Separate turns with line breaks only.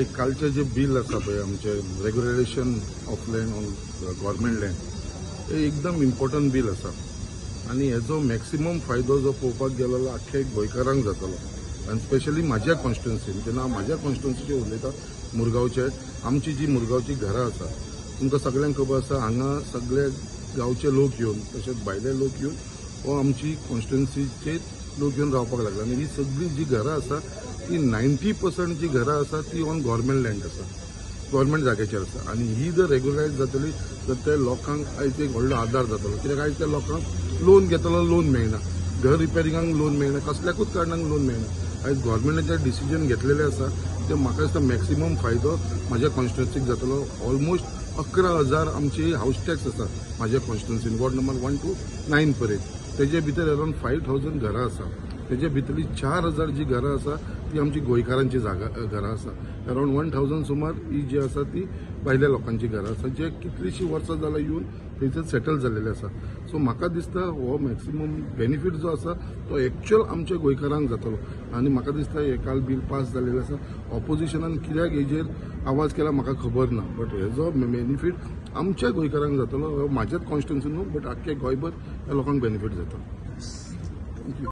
कालचे जे बिल आसा पळय आमचे regulation of land on government land हे एकदम इम्पॉर्टंट बिल आसा आनी हेजो मॅक्सिमम फायदो जो पळोवपाक गेलो जाल्यार आख्ख्या गोंयकारांक जातलो आनी स्पेशली म्हाज्या कॉन्स्टिट्युन्सीन जेन्ना हांव म्हाज्या कॉन्स्टिट्युन्सीचे उलयता मुरगांवचे आमची जी मुरगांवची घरां आसा तुमकां सगळ्यांक खबर आसा हांगा सगळे गांवचे लोक येवन तशेंच भायले लोक येवन हो आमची कॉन्स्टिट्युन्सीचे लोक येवन रावपाक लागला आनी ही सगळी जी घरां आसा ती 90% जी घरां आसा ती ऑन गव्हर्मेंट लँड आसा गव्हर्मेंट जाग्याचेर आसा आनी ही जर रेग्युलरायज जातली तर ते लोकांक आयज एक व्हडलो आदार जातलो कित्याक आयज त्या लोकांक लोन घेतलो लोन मेळना घर रिपेरिंगाक लोन मेळना कसल्याकूच कारणाक लोन मेळना आयज गव्हर्मेंटाचे डिसिजन घेतलेले आसा ते म्हाका दिसता मॅक्सिमम फायदो म्हाज्या कॉन्स्टिट्युन्सीक जातलो ऑलमोस्ट 11,000 आमची हाऊस टॅक्स आसा म्हाज्या कॉन्स्टिट्युन्सीन वॉर्ड नंबर 1 to 9 पर्यंत तेजे भितर अरावंड 5,000 घरां आसा तेजे भितरली 4,000 जी घरां आसा ती आमची गोंयकारांची घरां आसा अरावंड 1,000 सुमार ही जी आसा ती भायल्या लोकांची घरां आसा जे कितलींशीं वर्सां जाल्यार येवन थंयसर सेटल जाल्लेले आसा सो म्हाका दिसता हो मॅक्सिमम बेनिफीट जो आसा तो एक्चुअल आमच्या गोंयकारांक जातलो आनी म्हाका दिसता हे काल बिल पास जाल्लेलें आसा ऑपोजिशनान कित्याक हेजेर आवाज केला म्हाका खबर ना बट हेजो बेनिफीट आमच्या गोंयकारांक जातलो म्हाज्याच कॉन्स्टिट्युन्सीन न्हू बट आख्खे गोंयभर ह्या लोकांक बेनिफीट जाता